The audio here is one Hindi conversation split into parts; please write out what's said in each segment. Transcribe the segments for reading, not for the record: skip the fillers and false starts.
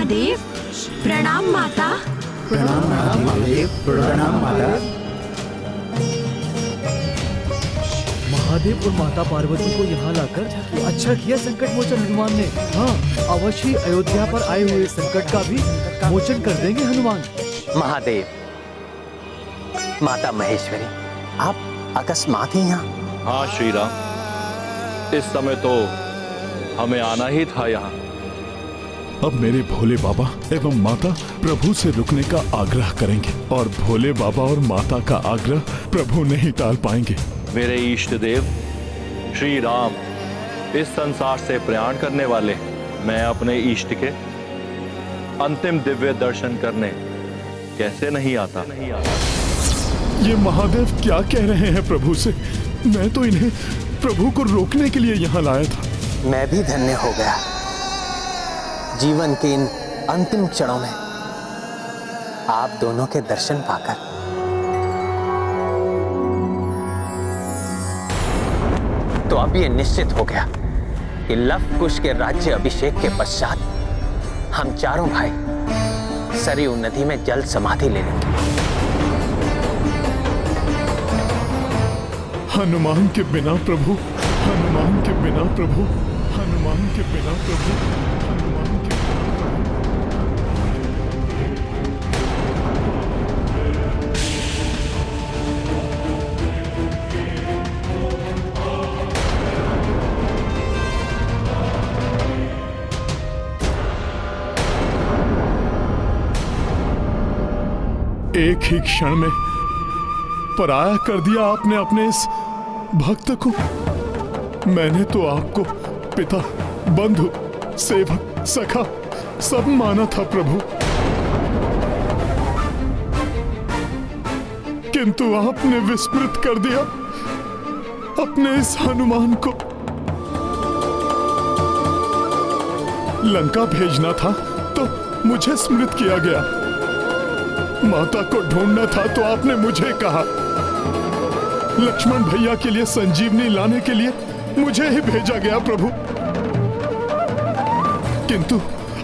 महादेव। प्रणाम माता। प्रणाम महादेव। प्रणाम माता। महादेव और माता पार्वती को यहाँ लाकर अच्छा किया संकट मोचन हनुमान ने। हाँ, अवश्य ही अयोध्या पर आए हुए संकट का भी मोचन कर देंगे हनुमान। महादेव, माता महेश्वरी, आप अकस्मात ही यहाँ? हाँ श्री राम, इस समय तो हमें आना ही था यहाँ। अब मेरे भोले बाबा एवं माता प्रभु से रुकने का आग्रह करेंगे और भोले बाबा और माता का आग्रह प्रभु नहीं टाल पाएंगे। मेरे इष्ट देव श्री राम इस संसार से प्रयाण करने वाले, मैं अपने इष्ट के अंतिम दिव्य दर्शन करने कैसे नहीं आता। ये महादेव क्या कह रहे हैं प्रभु से? मैं तो इन्हें प्रभु को रोकने के लिए यहाँ लाया था। मैं भी धन्य हो गया जीवन के इन अंतिम क्षणों में आप दोनों के दर्शन पाकर। तो अब ये निश्चित हो गया कि लव कुश के राज्य अभिषेक के पश्चात हम चारों भाई सरयू नदी में जल समाधि ले लेंगे। हनुमान के बिना प्रभु, हनुमान के बिना प्रभु, हनुमान के बिना प्रभु, हनुमान के एक ही क्षण में पराया कर दिया आपने अपने इस भक्त को। मैंने तो आपको पिता, बंधु, सेवक, सखा सब माना था प्रभु, किंतु आपने विस्मृत कर दिया अपने इस हनुमान को। लंका भेजना था तो मुझे स्मृत किया गया, माता को ढूंढना था तो आपने मुझे कहा, लक्ष्मण भैया के लिए संजीवनी लाने के लिए मुझे ही भेजा गया प्रभु। किंतु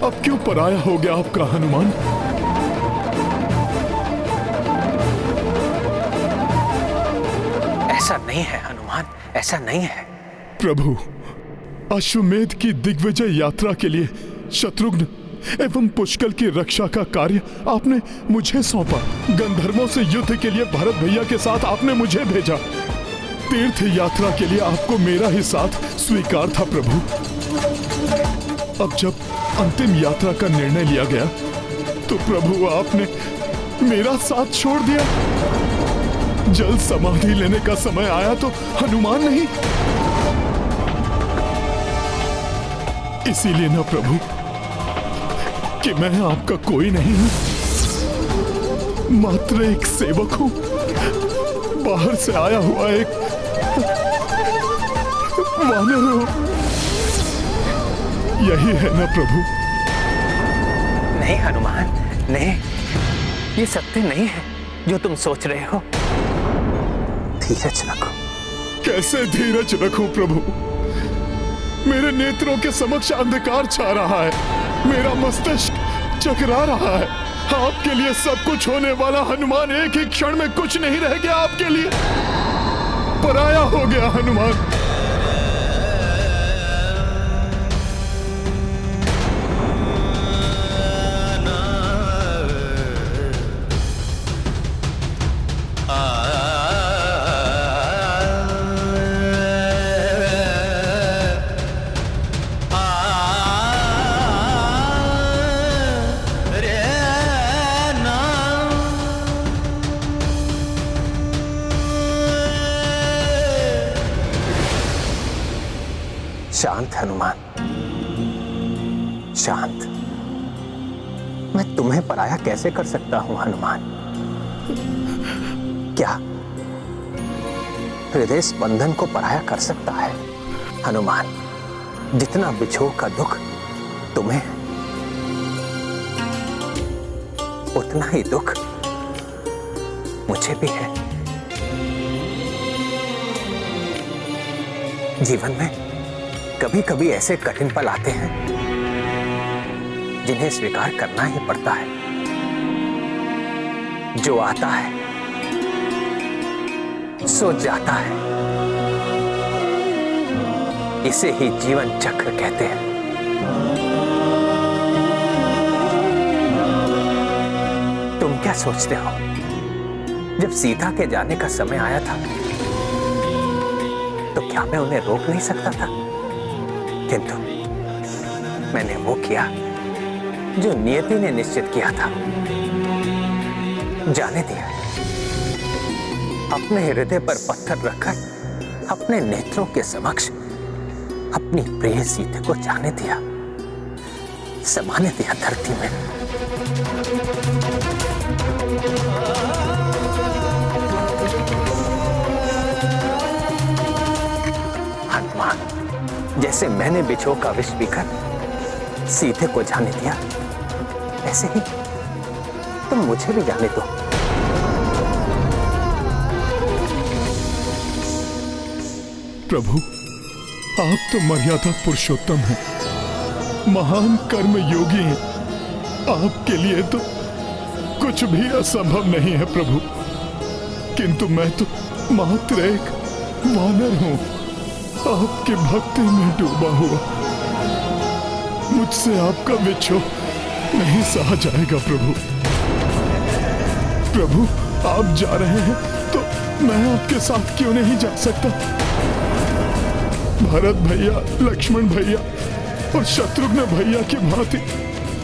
अब क्यों पराया हो गया आपका हनुमान? ऐसा नहीं है हनुमान, ऐसा नहीं है प्रभु। अश्वमेध की दिग्विजय यात्रा के लिए शत्रुघ्न एवं पुष्कल की रक्षा का कार्य आपने मुझे सौंपा। गंधर्वों से युद्ध के लिए भरत भैया के साथ आपने मुझे भेजा। तीर्थ यात्रा के लिए आपको मेरा ही साथ स्वीकार था प्रभु। अब जब अंतिम यात्रा का निर्णय लिया गया तो प्रभु आपने मेरा साथ छोड़ दिया। जल समाधि लेने का समय आया तो हनुमान नहीं। इसीलिए ना प्रभु कि मैं आपका कोई नहीं हूं, मात्र एक सेवक हूं, बाहर से आया हुआ एक वानर हूं। यही है ना प्रभु? नहीं हनुमान, नहीं, ये सत्य नहीं है जो तुम सोच रहे हो। धीरज रखो। कैसे धीरज रखूं प्रभु? मेरे नेत्रों के समक्ष अंधकार छा रहा है, मेरा मस्तिष्क चकरा रहा है। आपके लिए सब कुछ होने वाला हनुमान एक ही क्षण में कुछ नहीं रह गया आपके लिए, पराया हो गया हनुमान। शांत हनुमान, शांत। मैं तुम्हें पराया कैसे कर सकता हूं हनुमान? क्या हृदय स्पंदन को पराया कर सकता है? हनुमान, जितना बिछोह का दुख तुम्हें, उतना ही दुख मुझे भी है। जीवन में कभी कभी ऐसे कठिन पल आते हैं जिन्हें स्वीकार करना ही पड़ता है। जो आता है सो जाता है, इसे ही जीवन चक्र कहते हैं। तुम क्या सोचते हो, जब सीता के जाने का समय आया था तो क्या मैं उन्हें रोक नहीं सकता था? किंतु मैंने वो किया जो नियति ने निश्चित किया था। जाने दिया, अपने हृदय पर पत्थर रखकर अपने नेत्रों के समक्ष अपनी प्रिय सीता को जाने दिया, समाने दिया धरती में। हनुमान, जैसे मैंने बिछो का विष पीकर सीते को जाने दिया, ऐसे ही तुम मुझे भी जाने दो। प्रभु, आप तो मर्यादा पुरुषोत्तम हैं, महान कर्म योगी हैं। आपके लिए तो कुछ भी असंभव नहीं है प्रभु। किंतु मैं तो मात्र एक वानर हूं, आपकी भक्ति में डूबा हुआ। मुझसे आपका विछोह नहीं सहा जाएगा प्रभु। प्रभु, आप जा रहे हैं तो मैं आपके साथ क्यों नहीं जा सकता? भरत भैया, लक्ष्मण भैया और शत्रुघ्न भैया की भांति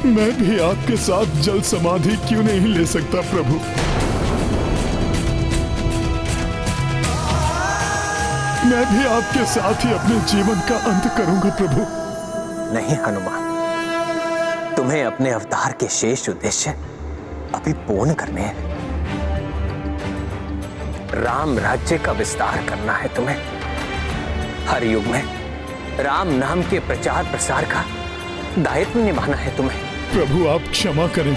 मैं भी आपके साथ जल समाधि क्यों नहीं ले सकता प्रभु? मैं भी आपके साथ ही अपने जीवन का अंत करूंगा प्रभु। नहीं हनुमान, तुम्हें अपने अवतार के शेष उद्देश्य अभी पूर्ण करने हैं। राम राज्य का विस्तार करना है तुम्हें। हर युग में राम नाम के प्रचार प्रसार का दायित्व निभाना है तुम्हें। प्रभु, आप क्षमा करें,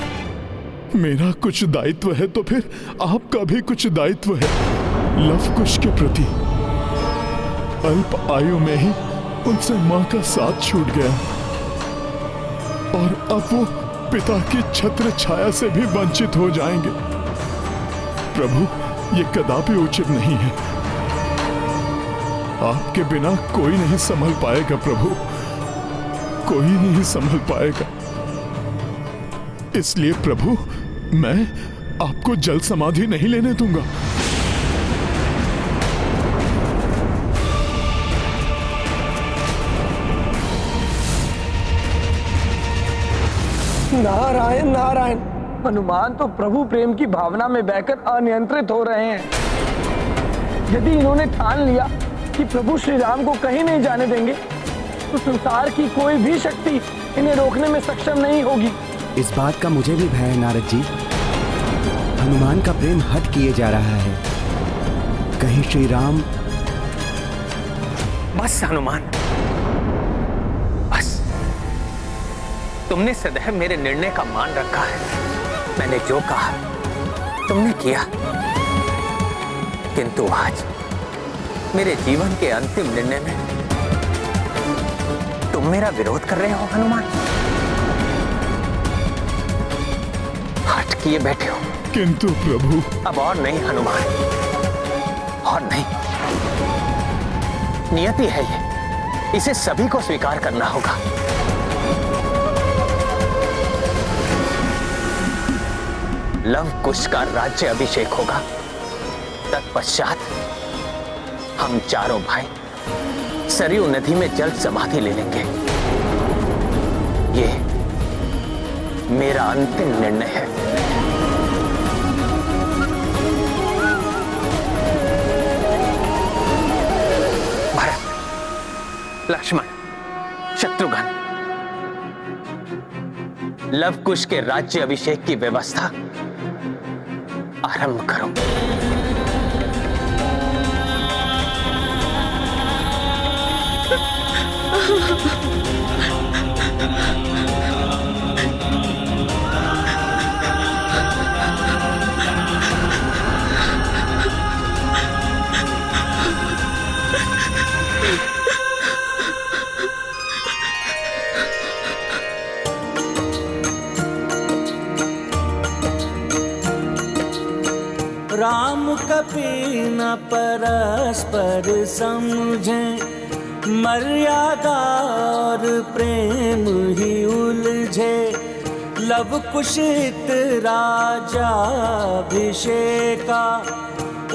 मेरा कुछ दायित्व है तो फिर आपका भी कुछ दायित्व है। लव कुश के प्रति अल्प आयु में ही उनसे मां का साथ छूट गया और अब वो पिता की छत्र छाया से भी वंचित हो जाएंगे। प्रभु, ये कदापि उचित नहीं है। आपके बिना कोई नहीं संभल पाएगा प्रभु, कोई नहीं संभल पाएगा। इसलिए प्रभु, मैं आपको जल समाधि नहीं लेने दूंगा। नारायण नारायण। हनुमान तो प्रभु प्रेम की भावना में बहकर अनियंत्रित हो रहे हैं। यदि इन्होंने ठान लिया कि प्रभु श्री राम को कहीं नहीं जाने देंगे तो संसार की कोई भी शक्ति इन्हें रोकने में सक्षम नहीं होगी। इस बात का मुझे भी भय है नारद जी। हनुमान का प्रेम हठ किए जा रहा है। कहीं श्री राम। बस हनुमान, बस। तुमने सदैव मेरे निर्णय का मान रखा है। मैंने जो कहा तुमने किया, किंतु आज मेरे जीवन के अंतिम निर्णय में तुम मेरा विरोध कर रहे हो हनुमान। हट किए बैठे हो। किंतु प्रभु। अब और नहीं हनुमान, और नहीं। नियति है ये, इसे सभी को स्वीकार करना होगा। लव कुश का राज्य अभिषेक होगा। तत्पश्चात हम चारों भाई सरयू नदी में जल समाधि ले लेंगे। ये मेरा अंतिम निर्णय है। भरत, लक्ष्मण, शत्रुघ्न, लव कुश के राज्य अभिषेक की व्यवस्था आरंभ करो। राम कभी न परस्पर समझे, मर्यादा और प्रेम ही उलझे। लव कुशित राजाभिषेका,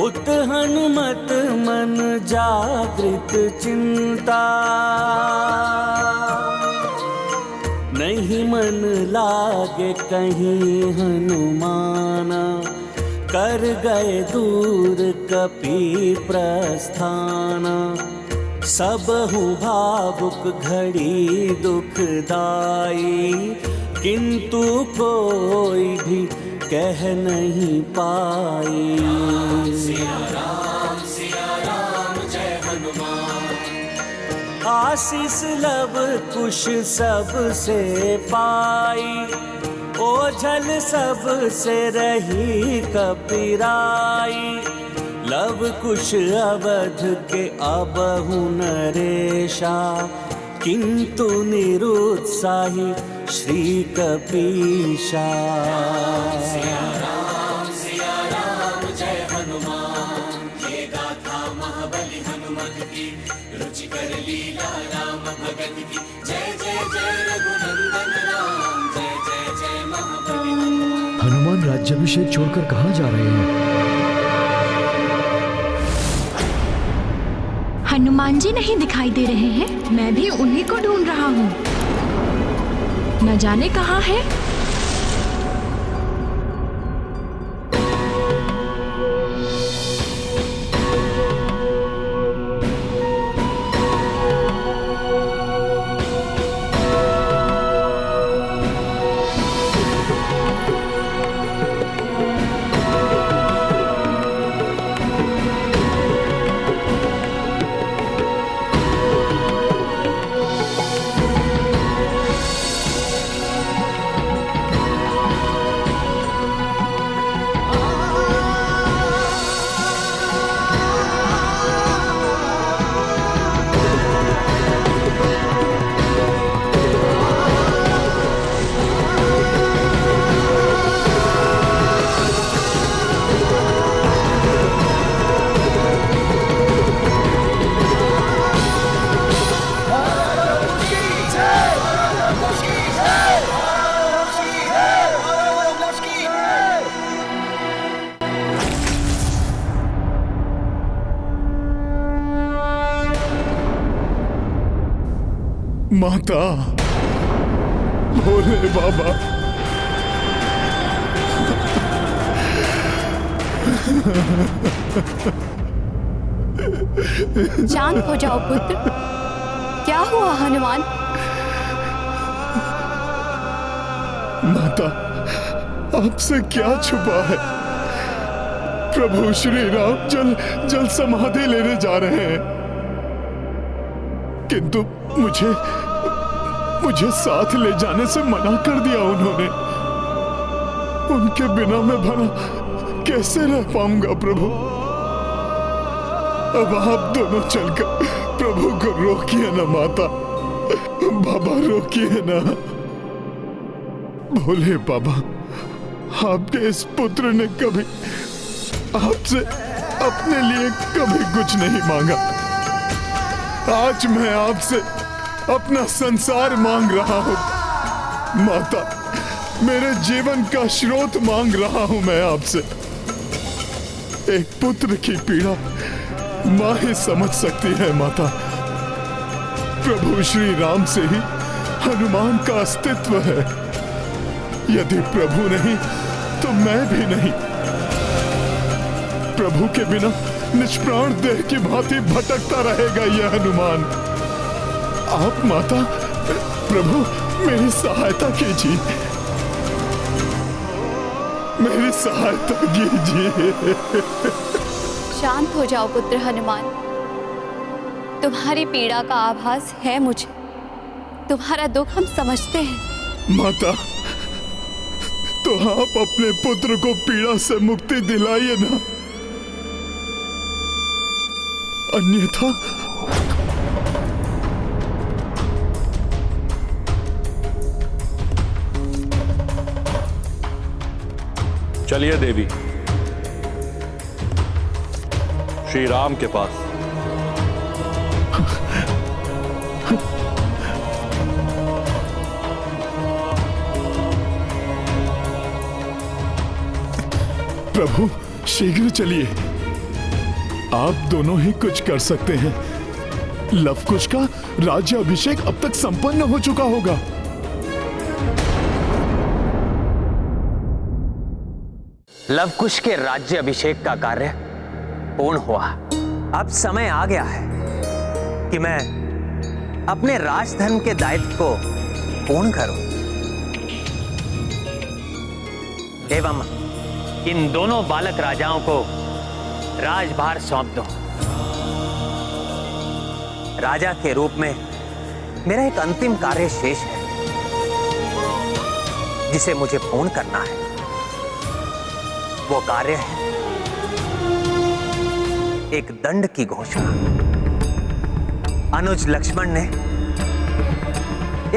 उत हनुमत मन जागृत चिंता। नहीं मन लागे कहीं हनुमाना, कर गए दूर कपि प्रस्थाना। सबहु भावुक घड़ी दुखदाई, किंतु कोई भी कह नहीं पाई। सिया राम जय हनुमान। आशीष लव कुश सब से पाई, ओझल सब से रही कपिराई। लव कुश अवध के अबहु नरेशा, किंतु निरुत्साही श्री कपीशा। सिया राम जय हनुमान, ये गाथा महाबली हनुमत की। रुचिकर लीला राम भगत की, जय जय जय रघुनंदन राम, जय जय जय महाबली हनुमान। हनुमान राज्याभिषेक छोड़कर कहाँ जा रहे हैं? हनुमान जी नहीं दिखाई दे रहे हैं। मैं भी उन्हीं को ढूंढ रहा हूँ। न जाने कहाँ है। माता, भोले बाबा, शांत हो जाओ पुत्र। क्या हुआ हनुमान? माता, आपसे क्या छुपा है? प्रभु श्री राम जल समाधि लेने जा रहे हैं, किंतु मुझे साथ ले जाने से मना कर दिया उन्होंने। उनके बिना मैं भला कैसे रह पाऊंगा प्रभु? अब आप दोनों चलकर प्रभु को रोकिए ना माता। बाबा रोकिए ना। भोले बाबा, आपके इस पुत्र ने कभी आपसे अपने लिए कभी कुछ नहीं मांगा। आज मैं आपसे अपना संसार मांग रहा हूं माता। मेरे जीवन का स्रोत मांग रहा हूं मैं आपसे। एक पुत्र की पीड़ा मां ही समझ सकती है माता। प्रभु श्री राम से ही हनुमान का अस्तित्व है। यदि प्रभु नहीं तो मैं भी नहीं। प्रभु के बिना निष्प्राण देह की भांति भटकता रहेगा यह हनुमान। आप माता, प्रभु मेरी सहायता कीजिए, मेरी सहायता कीजिए। शांत हो जाओ पुत्र हनुमान। तुम्हारी पीड़ा का आभास है मुझे। तुम्हारा दुख हम समझते हैं। माता, तो आप अपने पुत्र को पीड़ा से मुक्ति दिलाइए ना, अन्यथा चलिए देवी, श्री राम के पास। प्रभु शीघ्र चलिए, आप दोनों ही कुछ कर सकते हैं। लवकुश का राज्य अभिषेक अब तक संपन्न हो चुका होगा। लवकुश के राज्य अभिषेक का कार्य पूर्ण हुआ। अब समय आ गया है कि मैं अपने राजधर्म के दायित्व को पूर्ण करूं एवं इन दोनों बालक राजाओं को राजभार सौंप दूं। राजा के रूप में मेरा एक अंतिम कार्य शेष है जिसे मुझे पूर्ण करना है। वो कार्य है एक दंड की घोषणा। अनुज लक्ष्मण ने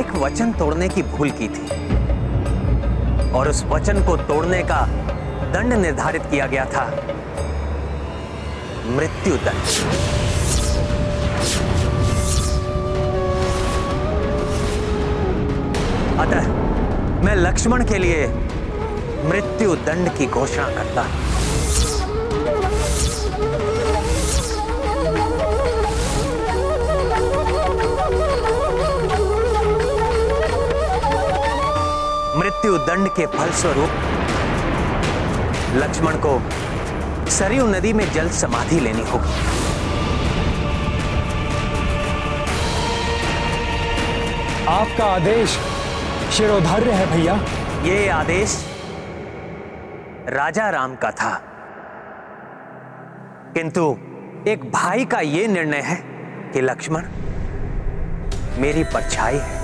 एक वचन तोड़ने की भूल की थी और उस वचन को तोड़ने का दंड निर्धारित किया गया था, मृत्यु दंड। अतः मैं लक्ष्मण के लिए मृत्यु दंड की घोषणा करता हूं। मृत्यु दंड के फलस्वरूप लक्ष्मण को सरयू नदी में जल समाधि लेनी होगी। आपका आदेश शिरोधार्य है भैया। ये आदेश राजा राम का था, किंतु एक भाई का यह निर्णय है कि लक्ष्मण मेरी परछाई है।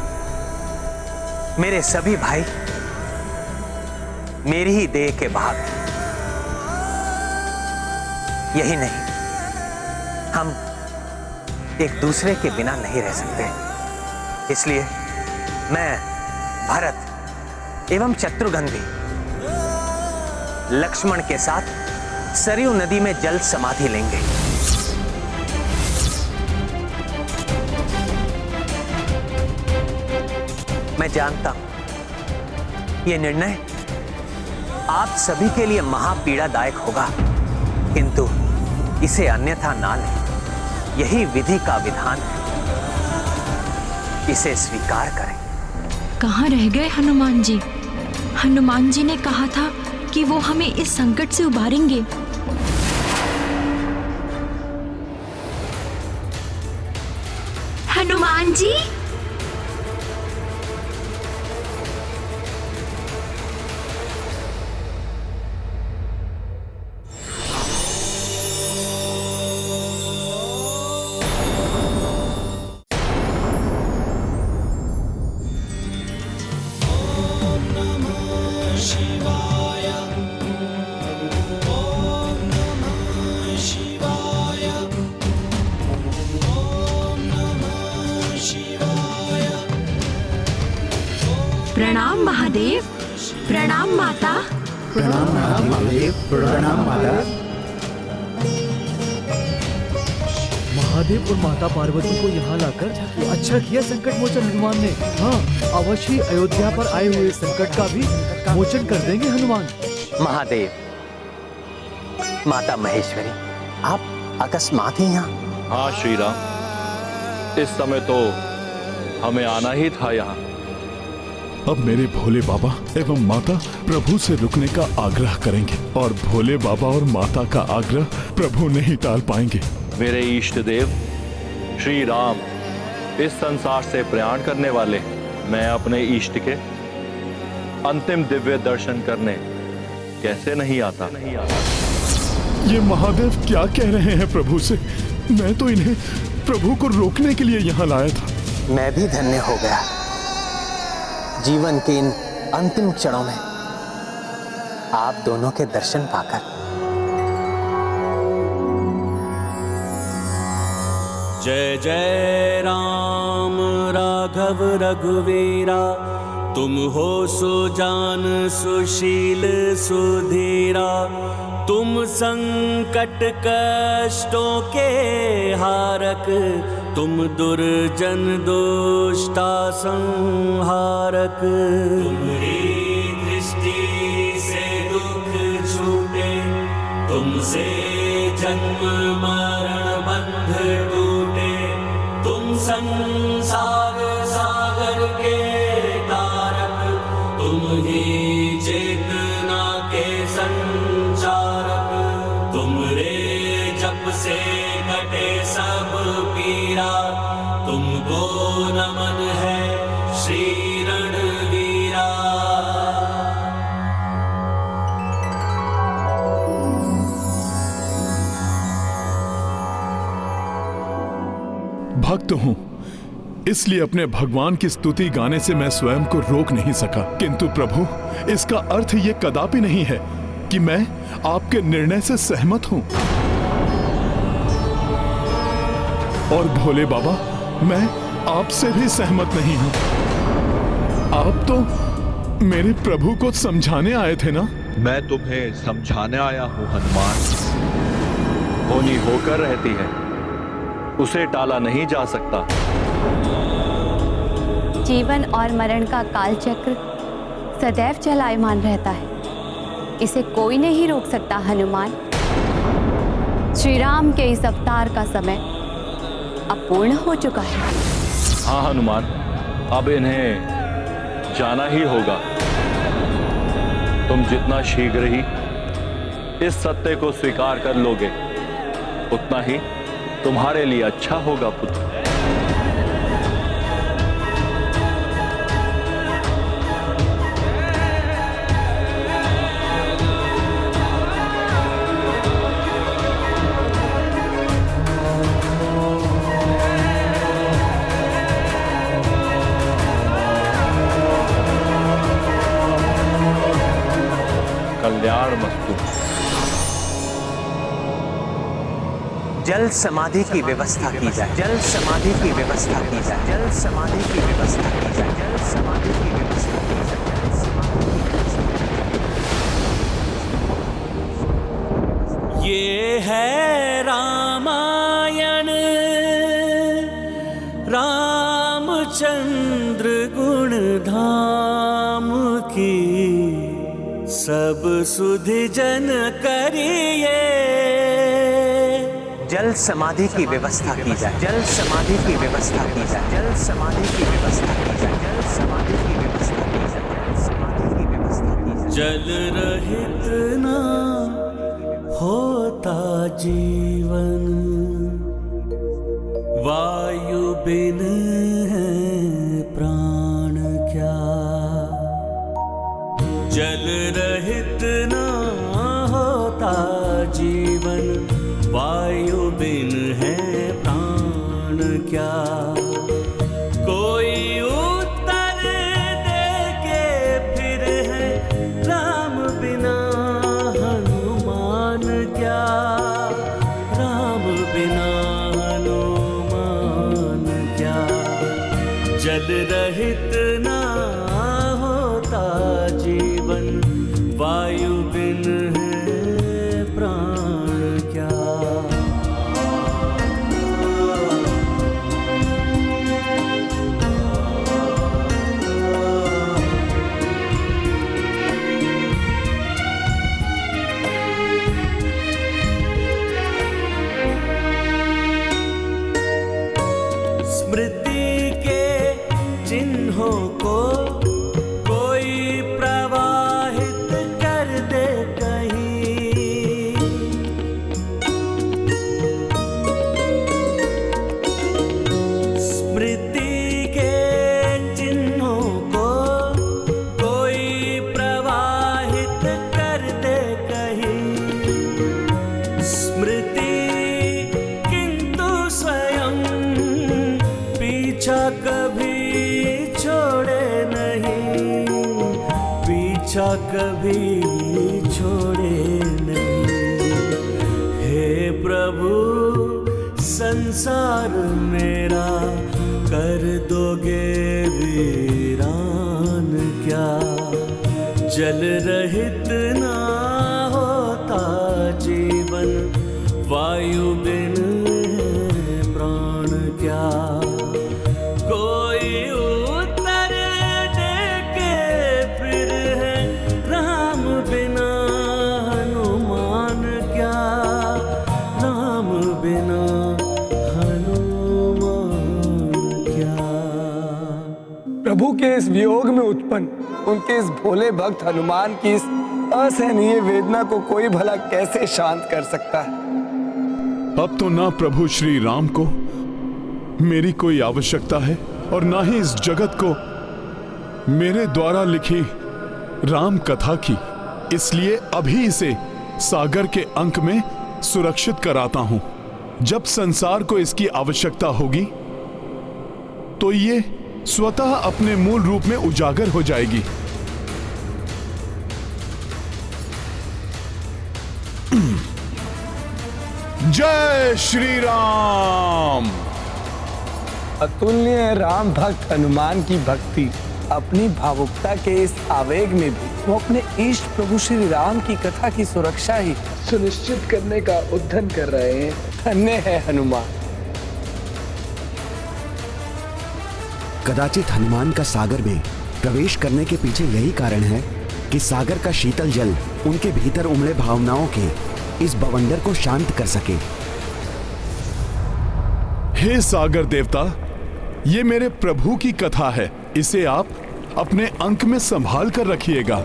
मेरे सभी भाई मेरी ही देह के भाग हैं। यही नहीं, हम एक दूसरे के बिना नहीं रह सकते। इसलिए मैं भरत एवं शत्रुघ्न भी लक्ष्मण के साथ सरयू नदी में जल समाधि लेंगे। मैं जानता हूं यह निर्णय आप सभी के लिए महापीड़ादायक होगा, किंतु इसे अन्यथा ना लें। यही विधि का विधान है, इसे स्वीकार करें। कहाँ रह गए हनुमान जी? हनुमान जी ने कहा था कि वो हमें इस संकट से उबारेंगे। हनुमान जी, प्रणाम महादेव, प्रणाम माता। प्रणाम महादेव, प्रणाम माता। महादेव और माता पार्वती को यहाँ लाकर अच्छा किया संकट मोचन हनुमान ने। हाँ, अवश्य अयोध्या पर आए हुए संकट का भी मोचन कर देंगे हनुमान। महादेव, माता महेश्वरी, आप अकस्मात ही यहाँ? हाँ श्री राम, इस समय तो हमें आना ही था यहाँ। अब मेरे भोले बाबा एवं माता प्रभु से रुकने का आग्रह करेंगे और भोले बाबा और माता का आग्रह प्रभु नहीं टाल पाएंगे। मेरे इष्ट देव श्री राम इस संसार से प्रयाण करने वाले, मैं अपने इष्ट के अंतिम दिव्य दर्शन करने कैसे नहीं आता। ये महादेव क्या कह रहे हैं प्रभु से? मैं तो इन्हें प्रभु को रोकने के लिए यहाँ लाया था। मैं भी धन्य हो गया जीवन के इन अंतिम क्षणों में आप दोनों के दर्शन पाकर। जय जय राम राघव रघुवीरा, तुम हो सुजान सुशील सुधीरा। तुम संकट कष्टों के हारक, तुम दुर्जन दुष्टा संहारक। तुम्हारी दृष्टि से दुख छूटे, तुमसे जन्म मरण बंध टूटे। तुम संसार सागर के तारक, तुम ही चेतना के संचारक। तुमरे जप से कटे सब पीरा, तुमको नमन है श्री रणवीरा। भक्त हूं, इसलिए अपने भगवान की स्तुति गाने से मैं स्वयं को रोक नहीं सका। किंतु प्रभु, इसका अर्थ ये कदापि नहीं है कि मैं आपके निर्णय से सहमत हूं। और भोले बाबा, मैं आपसे भी सहमत नहीं हूं। आप तो मेरे प्रभु को समझाने आए थे ना? मैं तुम्हें समझाने आया हूं हनुमान। होनी होकर रहती है, उसे टाला नहीं जा सकता। जीवन और मरण का काल चक्र सदैव चलायमान रहता है, इसे कोई नहीं रोक सकता हनुमान। श्री राम के इस अवतार का समय अब पूर्ण हो चुका है। हाँ हनुमान, अब इन्हें जाना ही होगा। तुम जितना शीघ्र ही इस सत्य को स्वीकार कर लोगे, उतना ही तुम्हारे लिए अच्छा होगा पुत्र। कल्याण मस्तु। जल समाधि की व्यवस्था की जाए, जल समाधि की व्यवस्था की जाए, जल समाधि की व्यवस्था की जाए, जल समाधि की व्यवस्था की जाए। ये है रामायण, रामचंद्र गुण धाम की, सब सुधि जन करिए। जल समाधि की व्यवस्था की जाए, जल समाधि की व्यवस्था की जाए, जल समाधि की व्यवस्था की जाए, जल समाधि की व्यवस्था की जाए, जल समाधि की व्यवस्था की जाए। जल रहित ना होता जीवन, वायु बिन है प्राण क्या। जल रहित ना होता जीवन, वायु बिन है प्राण क्या। कोई उत्तर दे के फिर है, राम बिना हनुमान क्या। राम बिना हनुमान क्या। जल रहित ना होता जीवन, वायु बिन है प्राण क्या। स्मृति के चिन्हों को कोई प्रवाहित कर दे कहीं। स्मृति के चिन्हों को कोई प्रवाहित कर दे कहीं। स्मृति किंतु स्वयं पीछा कभी छोड़े नहीं, पीछा कभी छोड़े नहीं। हे प्रभु, संसार मेरा कर दोगे वीरान क्या। जल रहित ना होता जीवन, वायु बिन प्राण क्या। कोई उत्तर दे के फिर है, राम बिना हनुमान क्या, राम बिना हनुमान क्या। प्रभु के इस वियोग में उत्पन्न उनके इस भोले भक्त हनुमान की इस असहनीय वेदना को कोई भला कैसे शांत कर सकता है। अब तो ना प्रभु श्री राम को मेरी कोई आवश्यकता है और ना ही इस जगत को मेरे द्वारा लिखी राम कथा की। इसलिए अभी इसे सागर के अंक में सुरक्षित कराता हूं। जब संसार को इसकी आवश्यकता होगी तो ये स्वतः अपने मूल रूप में उजागर हो जाएगी। जय श्री राम। अतुल्य है राम भक्त हनुमान की भक्ति। अपनी भावुकता के इस आवेग में भी वो अपने इष्ट प्रभु श्री राम की कथा की सुरक्षा ही सुनिश्चित करने का उद्यम कर रहे हैं। धन्य है हनुमान। कदाचित हनुमान का सागर में प्रवेश करने के पीछे यही कारण है कि सागर का शीतल जल उनके भीतर उमड़े भावनाओं के इस बवंडर को शांत कर सके। हे सागर देवता, ये मेरे प्रभु की कथा है। इसे आप अपने अंक में संभाल कर रखिएगा।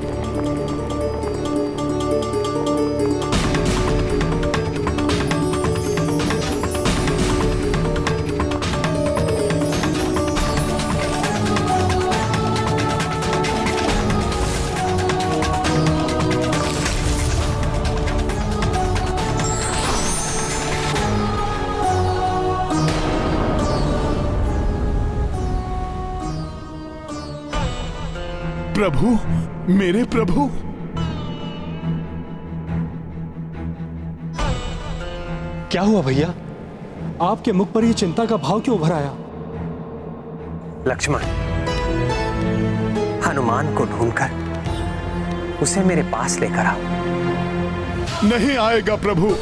प्रभु, मेरे प्रभु, क्या हुआ भैया? आपके मुख पर ये चिंता का भाव क्यों उभर आया? लक्ष्मण, हनुमान को ढूंढकर उसे मेरे पास लेकर आओ। नहीं आएगा प्रभु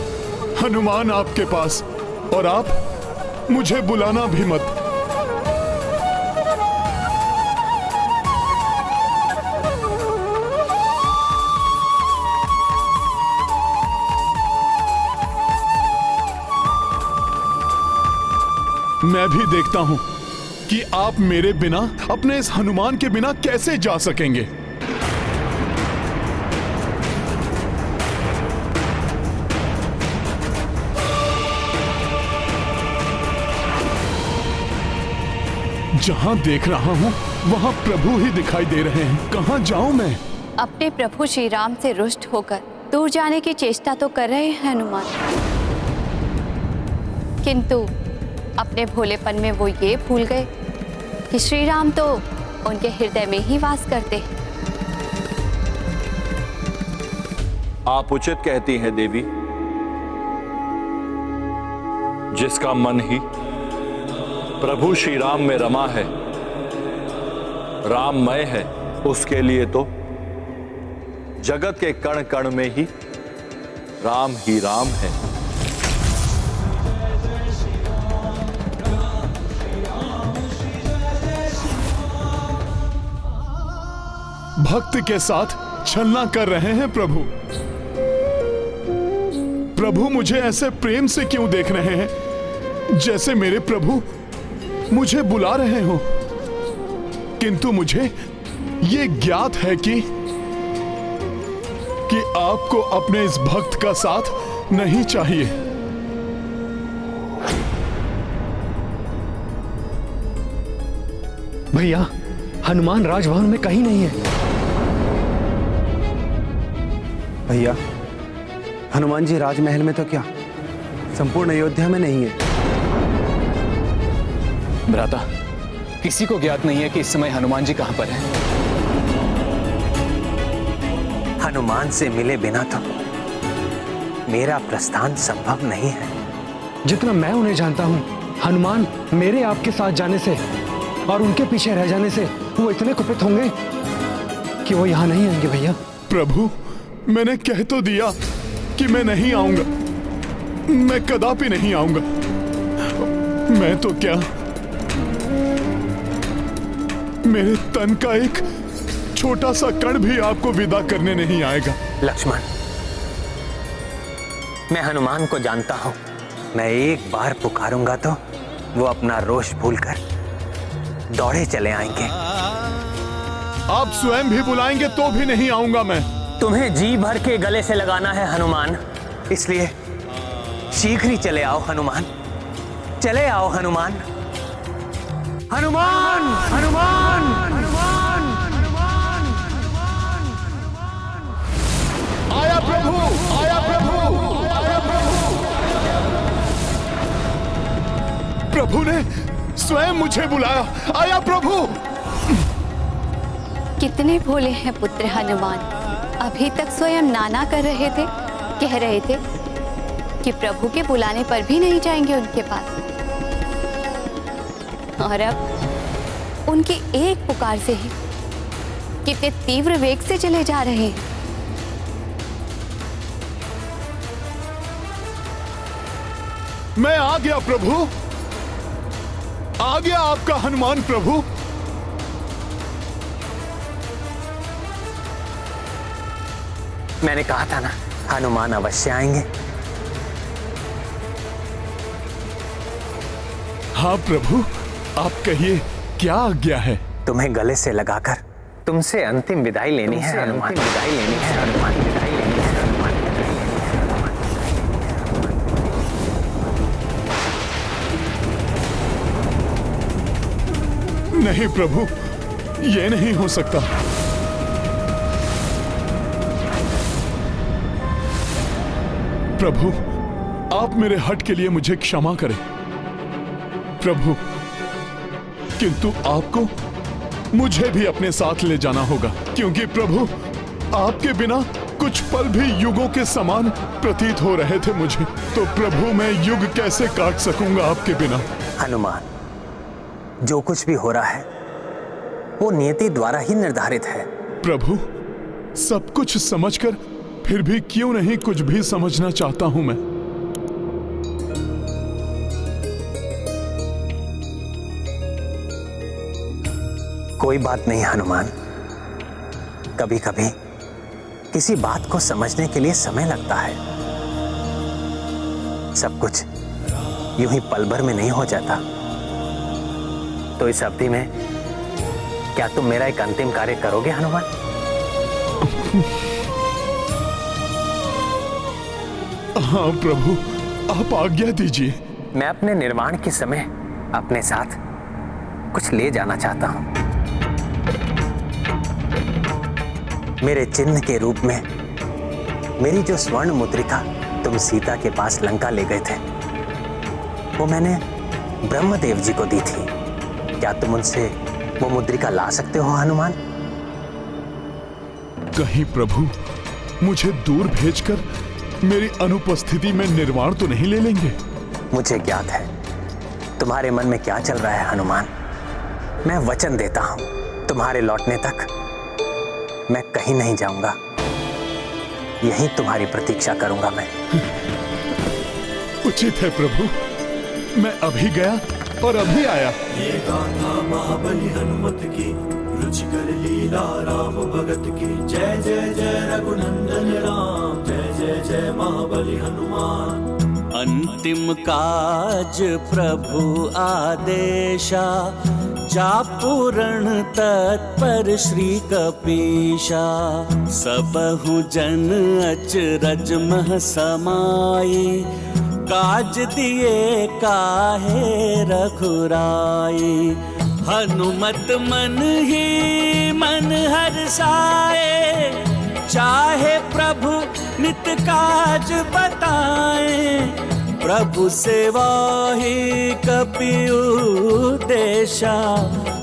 हनुमान आपके पास, और आप मुझे बुलाना भी मत। मैं भी देखता हूं कि आप मेरे बिना, अपने इस हनुमान के बिना कैसे जा सकेंगे। जहां देख रहा हूं वहां प्रभु ही दिखाई दे रहे हैं। कहां जाऊं मैं? अपने प्रभु श्री राम से रुष्ट होकर दूर जाने की चेष्टा तो कर रहे हैं हनुमान, किंतु अपने भोलेपन में वो ये भूल गए कि श्री राम तो उनके हृदय में ही वास करते हैं। आप उचित कहती हैं देवी। जिसका मन ही प्रभु श्री राम में रमा है, राममय है, उसके लिए तो जगत के कण कण में ही राम है। भक्त के साथ छलना कर रहे हैं प्रभु। प्रभु मुझे ऐसे प्रेम से क्यों देख रहे हैं, जैसे मेरे प्रभु मुझे बुला रहे हो। किंतु मुझे ये ज्ञात है कि आपको अपने इस भक्त का साथ नहीं चाहिए। भैया, हनुमान राजभवन में कहीं नहीं है। भैया, हनुमान जी राजमहल में तो क्या, संपूर्ण अयोध्या में नहीं है। भ्राता, किसी को ज्ञात नहीं है कि इस समय हनुमान जी कहां पर हैं। हनुमान से मिले बिना तो मेरा प्रस्थान संभव नहीं है। जितना मैं उन्हें जानता हूं, हनुमान मेरे आपके साथ जाने से और उनके पीछे रह जाने से वो इतने कुपित होंगे कि वो यहां नहीं आएंगे। भैया, प्रभु, मैंने कह तो दिया कि मैं नहीं आऊंगा, मैं कदापि नहीं आऊंगा। मैं तो क्या, मेरे तन का एक छोटा सा कण भी आपको विदा करने नहीं आएगा। लक्ष्मण, मैं हनुमान को जानता हूं। मैं एक बार पुकारूंगा तो वो अपना रोष भूलकर दौड़े चले आएंगे। आप स्वयं भी बुलाएंगे तो भी नहीं आऊंगा मैं। तुम्हें जी भर के गले से लगाना है हनुमान, इसलिए शीघ्र ही चले आओ हनुमान। चले आओ हनुमान। हनुमान, हनुमान, हनुमान, हनुमान, हनुमान। आया प्रभु, आया प्रभु, आया प्रभु। प्रभु ने स्वयं मुझे बुलाया। आया प्रभु। कितने भोले हैं पुत्र हनुमान। अभी तक स्वयं नाना कर रहे थे, कह रहे थे कि प्रभु के बुलाने पर भी नहीं जाएंगे उनके पास, और अब उनकी एक पुकार से ही कितने तीव्र वेग से चले जा रहे हैं। मैं आ गया प्रभु, आ गया आपका हनुमान प्रभु। मैंने कहा था ना, हनुमान अवश्य आएंगे। हाँ प्रभु, आप कहिए क्या आज्ञा है? तुम्हें गले से लगाकर तुमसे अंतिम विदाई लेनी है हनुमान। विदाई लेनी है हनुमान। विदाई लेनी है हनुमान। नहीं प्रभु, ये नहीं हो सकता। प्रभु, आप मेरे हठ के लिए मुझे क्षमा करें प्रभु, किंतु आपको मुझे भी अपने साथ ले जाना होगा, क्योंकि प्रभु आपके बिना कुछ पल भी युगों के समान प्रतीत हो रहे थे मुझे। तो प्रभु, मैं युग कैसे काट सकूंगा आपके बिना? हनुमान, जो कुछ भी हो रहा है वो नियति द्वारा ही निर्धारित है। प्रभु, सब कुछ समझकर फिर भी क्यों नहीं कुछ भी समझना चाहता हूं मैं। कोई बात नहीं हनुमान, कभी कभी किसी बात को समझने के लिए समय लगता है। सब कुछ यूं ही पल भर में नहीं हो जाता। तो इस अवधि में क्या तुम मेरा एक अंतिम कार्य करोगे हनुमान? हाँ प्रभु, आप आज्ञा दीजिए। मैं अपने निर्वाण के समय अपने साथ कुछ ले जाना चाहता हूं। मेरे चिन्ह के रूप में मेरी जो स्वर्ण मुद्रिका तुम सीता के पास लंका ले गए थे, वो मैंने ब्रह्मदेव जी को दी थी। क्या तुम उनसे वो मुद्रिका ला सकते हो हनुमान? कहीं प्रभु मुझे दूर भेजकर मेरी अनुपस्थिति में निर्वाण तो नहीं ले लेंगे? मुझे ज्ञात है तुम्हारे मन में क्या चल रहा है हनुमान। मैं वचन देता हूं, तुम्हारे लौटने तक मैं कहीं नहीं जाऊंगा। यहीं तुम्हारी प्रतीक्षा करूंगा मैं। उचित है प्रभु, मैं अभी गया और अभी आया। ये गाथा महाबली हनुमत की, रुचिकर लीला राम भगत की। जय जय जय रघुनंदन राम, जय जय जय महाबली हनुमान। अंतिम काज प्रभु आदेशा, जा पूर्ण तत्पर श्री कपीशा। सबहु जन अचरज मह समाई, काज दिए काहे रघुराई। हनुमत मन ही मन हर्षाए, चाहे प्रभु नित काज बताए। प्रभु सेवा ही कपिउ देशा,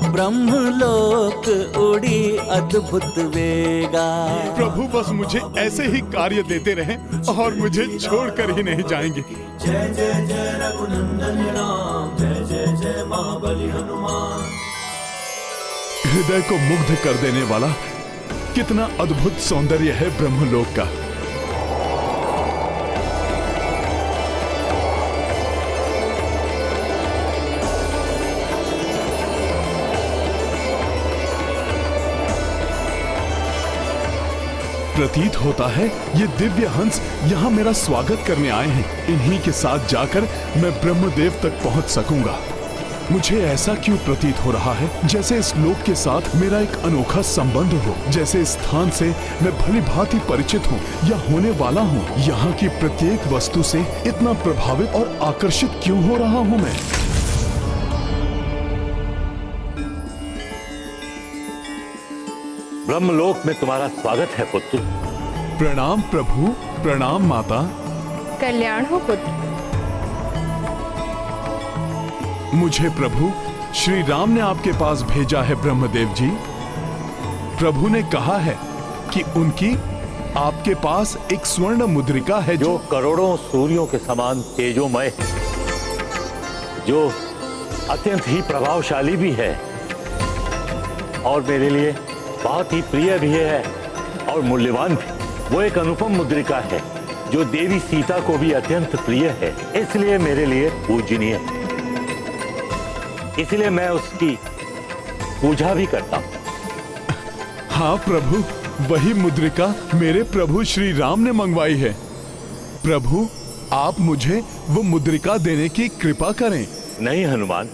ब्रह्मलोक उड़ी अद्भुत वेगा। प्रभु बस मुझे ऐसे ही कार्य देते रहें और मुझे छोड़कर ही नहीं जाएंगे। जय जय जय रघुनंदन राम, जय जय जय महाबली हनुमान। हृदय को मुग्ध कर देने वाला कितना अद्भुत सौंदर्य है ब्रह्मलोक का। प्रतीत होता है ये दिव्य हंस यहाँ मेरा स्वागत करने आए हैं। इन्हीं के साथ जाकर मैं ब्रह्मदेव तक पहुँच सकूंगा। मुझे ऐसा क्यों प्रतीत हो रहा है जैसे इस लोक के साथ मेरा एक अनोखा संबंध हो, जैसे इस स्थान से मैं भली भांति परिचित हूँ या होने वाला हूँ। यहाँ की प्रत्येक वस्तु से इतना प्रभावित और आकर्षित क्यों हो रहा हूँ मैं? ब्रह्मलोक में तुम्हारा स्वागत है पुत्र। प्रणाम प्रभु, प्रणाम माता। कल्याण हो पुत्र। मुझे प्रभु श्री राम ने आपके पास भेजा है ब्रह्मदेव जी। प्रभु ने कहा है कि उनकी आपके पास एक स्वर्ण मुद्रिका है जो करोड़ों सूर्यों के समान तेजोमय है, जो अत्यंत ही प्रभावशाली भी है और मेरे लिए बहुत ही प्रिय भी है और मूल्यवान भी। वो एक अनुपम मुद्रिका है जो देवी सीता को भी अत्यंत प्रिय है, इसलिए मेरे लिए पूजनीय है। इसलिए मैं उसकी पूजा भी करता हूं। हाँ प्रभु, वही मुद्रिका मेरे प्रभु श्री राम ने मंगवाई है। प्रभु, आप मुझे वो मुद्रिका देने की कृपा करें। नहीं हनुमान,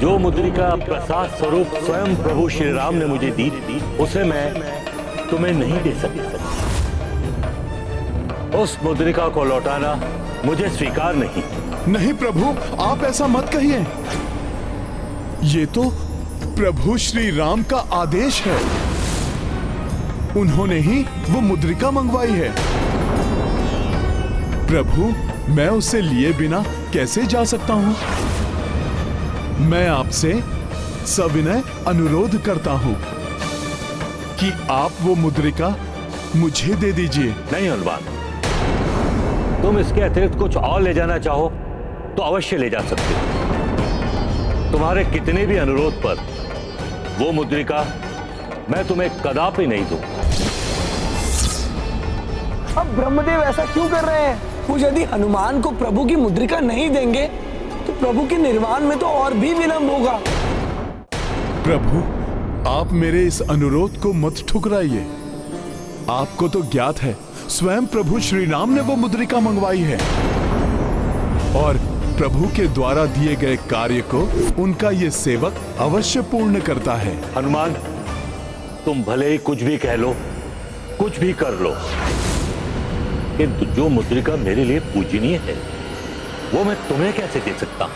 जो मुद्रिका प्रसाद स्वरूप स्वयं प्रभु श्री राम ने मुझे दी थी, उसे मैं तुम्हें नहीं दे सकता। उस मुद्रिका को लौटाना मुझे स्वीकार नहीं। नहीं प्रभु, आप ऐसा मत कहिए। ये तो प्रभु श्री राम का आदेश है। उन्होंने ही वो मुद्रिका मंगवाई है। प्रभु, मैं उसे लिए बिना कैसे जा सकता हूं? मैं आपसे सविनय अनुरोध करता हूं कि आप वो मुद्रिका मुझे दे दीजिए। नहीं हनुमान, तुम इसके अतिरिक्त कुछ और ले जाना चाहो तो अवश्य ले जा सकते हो। तुम्हारे कितने भी अनुरोध पर वो मुद्रिका मैं तुम्हें कदापि नहीं दूं। अब ब्रह्मदेव ऐसा क्यों कर रहे हैं? वो यदि हनुमान को प्रभु की मुद्रिका नहीं देंगे तो प्रभु के निर्वाण में तो और भी विलंब होगा। प्रभु, आप मेरे इस अनुरोध को मत ठुकराइए। आपको तो ज्ञात है स्वयं प्रभु श्री राम ने वो मुद्रिका मंगवाई है और प्रभु के द्वारा दिए गए कार्य को उनका ये सेवक अवश्य पूर्ण करता है। हनुमान, तुम भले ही कुछ भी कह लो, कुछ भी कर लो, किंतु जो मुद्रिका मेरे लिए पूजनीय है वो मैं तुम्हें कैसे दे सकता हूं?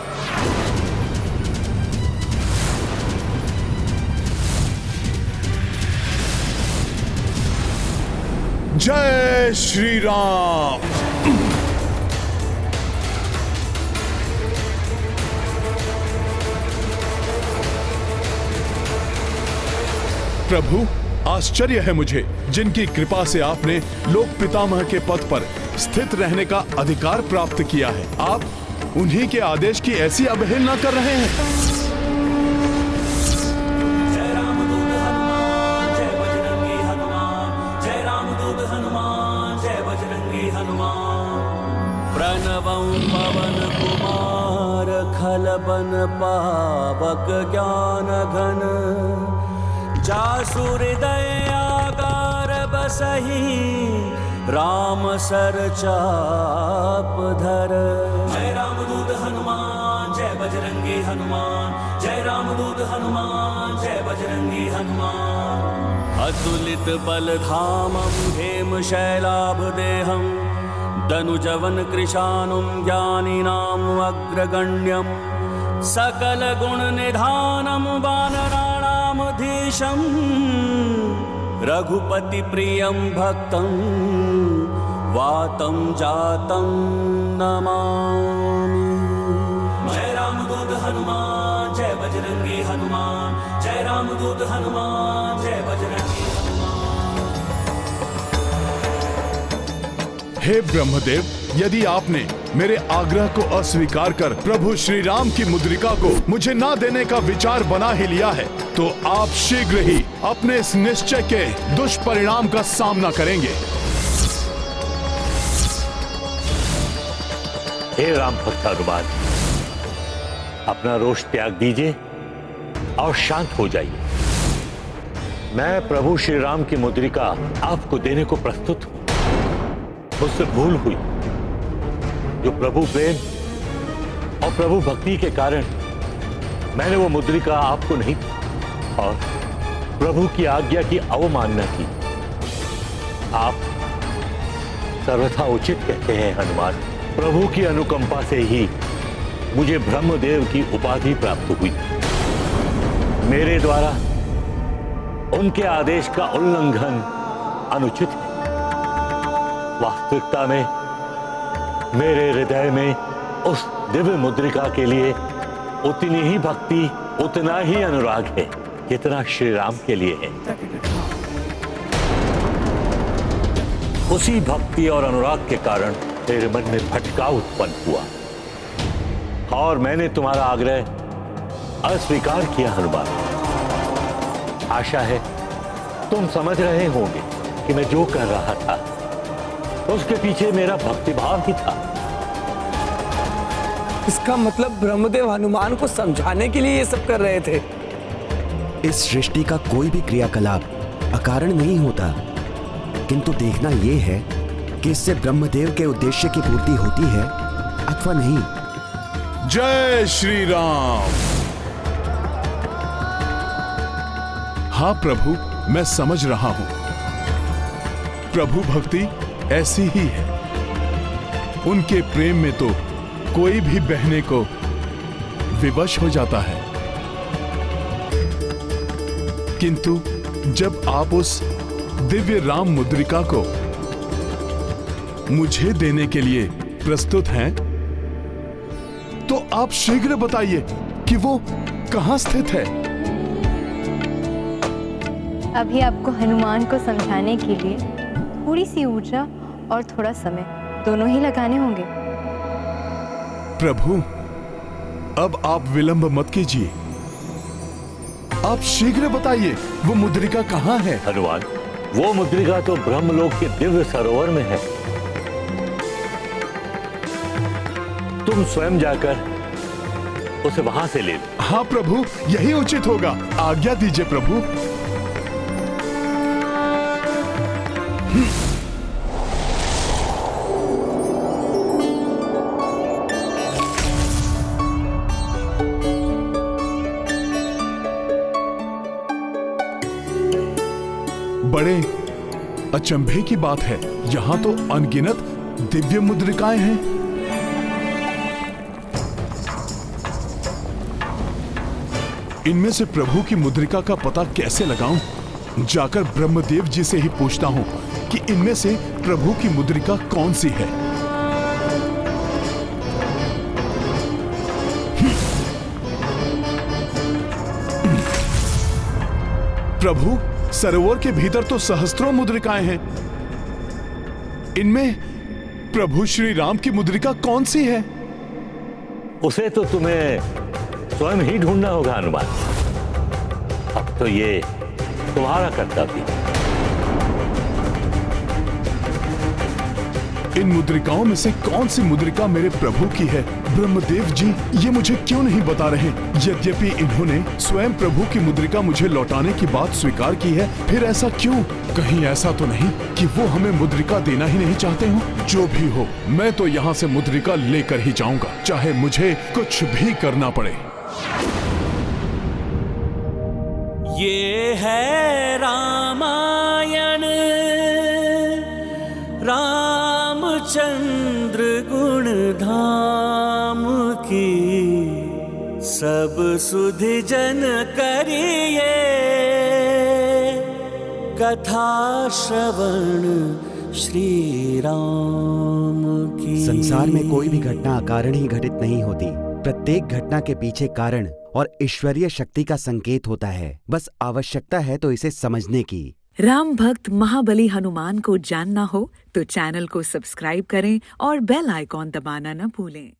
जय श्री राम। प्रभु, आश्चर्य है मुझे जिनकी कृपा से आपने लोक पितामह के पद पर स्थित रहने का अधिकार प्राप्त किया है। आप उन्हीं के आदेश की ऐसी अवहेलना कर रहे हैं। जय रामदूत हनुमान, जय बजरंगी हनुमान, जय रामदूत हनुमान, जय बजरंगी हनुमान। प्रणवं पवन कुमार खलबन पावक ज्ञान घन, जासु हृदय आकार बसहि राम सर चाप धर। जय रामदूत हनुमान, जय बजरंगी हनुमान, जय रामदूत हनुमान, जय बजरंगी हनुमान। अतुलित बल धामं हेम शैलाभदेहं, दनुजवन कृशानुं ज्ञानिनां अग्रगण्यं, सकल गुण निधानं वानराणामधीशं, रघुपति प्रियं भक्तं वातं जातं नमामि। जय रामदूत हनुमान, जय बजरंगी हनुमान, जय रामदूत हनुमान, जय बजरंगी हनुमान। हे ब्रह्मदेव, यदि आपने मेरे आग्रह को अस्वीकार कर प्रभु श्री राम की मुद्रिका को मुझे ना देने का विचार बना ही लिया है तो आप शीघ्र ही अपने इस निश्चय के दुष्परिणाम का सामना करेंगे। हे राम भक्त हनुमान, अपना रोष त्याग दीजिए और शांत हो जाइए। मैं प्रभु श्री राम की मुद्रिका आपको देने को प्रस्तुत हूं। मुझसे भूल हुई, जो प्रभु प्रेम और प्रभु भक्ति के कारण मैंने वो मुद्रिका आपको नहीं दी और प्रभु की आज्ञा की अवमानना की। आप सर्वथा उचित कहते हैं हनुमान। प्रभु की अनुकंपा से ही मुझे ब्रह्मदेव की उपाधि प्राप्त हुई। मेरे द्वारा उनके आदेश का उल्लंघन अनुचित है। वास्तविकता में मेरे हृदय में उस दिव्य मुद्रिका के लिए उतनी ही भक्ति, उतना ही अनुराग है जितना श्री राम के लिए है। उसी भक्ति और अनुराग के कारण तेरे मन में भटकाव उत्पन्न हुआ और मैंने तुम्हारा आग्रह अस्वीकार किया हनुमान। आशा है तुम समझ रहे होंगे कि मैं जो कर रहा था उसके पीछे मेरा भक्तिभाव ही था। इसका मतलब ब्रह्मदेव हनुमान को समझाने के लिए ये सब कर रहे थे। इस सृष्टि का कोई भी क्रियाकलाप अकारण नहीं होता, किंतु देखना यह है कि इससे ब्रह्मदेव के उद्देश्य की पूर्ति होती है अथवा नहीं। जय श्री राम। हाँ प्रभु, मैं समझ रहा हूं। प्रभु भक्ति ऐसी ही है। उनके प्रेम में तो कोई भी बहने को विवश हो जाता है, किंतु जब आप उस दिव्य राम मुद्रिका को मुझे देने के लिए प्रस्तुत हैं, तो आप शीघ्र बताइए कि वो कहां स्थित है। अभी आपको हनुमान को समझाने के लिए थोड़ी सी ऊर्जा और थोड़ा समय दोनों ही लगाने होंगे। प्रभु, अब आप विलंब मत कीजिए। आप शीघ्र बताइए वो मुद्रिका कहां है। हनुमान, वो मुद्रिका तो ब्रह्मलोक के दिव्य सरोवर में है। तुम स्वयं जाकर उसे वहां से ले लो। हाँ प्रभु, यही उचित होगा। आज्ञा दीजिए प्रभु। बड़े अचंभे की बात है, यहां तो अनगिनत दिव्य मुद्रिकाएं हैं। इनमें से प्रभु की मुद्रिका का पता कैसे लगाऊं? जाकर ब्रह्मदेव जी से ही पूछता हूं कि इनमें से प्रभु की मुद्रिका कौन सी है। प्रभु, सरोवर के भीतर तो सहस्त्रों मुद्रिकाएं हैं। इनमें प्रभु श्री राम की मुद्रिका कौन सी है? उसे तो तुम्हें स्वयं ही ढूंढना होगा हनुमान। अब तो ये तुम्हारा कर्तव्य है। इन मुद्रिकाओं में से कौन सी मुद्रिका मेरे प्रभु की है? ब्रह्मदेव जी ये मुझे क्यों नहीं बता रहे? यद्यपि इन्होंने स्वयं प्रभु की मुद्रिका मुझे लौटाने की बात स्वीकार की है, फिर ऐसा क्यों? कहीं ऐसा तो नहीं कि वो हमें मुद्रिका देना ही नहीं चाहते हो? जो भी हो, मैं तो यहाँ से मुद्रिका लेकर ही जाऊंगा, चाहे मुझे कुछ भी करना पड़े। ये है रामायण, रामचंद्र गुण धाम की, सब सुधि जन करिए कथा श्रवण श्री राम की। संसार में कोई भी घटना अकारण ही घटित नहीं होती। प्रत्येक घटना के पीछे कारण और ईश्वरीय शक्ति का संकेत होता है। बस आवश्यकता है तो इसे समझने की। राम भक्त महाबली हनुमान को जानना हो तो चैनल को सब्सक्राइब करें और बेल आइकॉन दबाना न भूलें।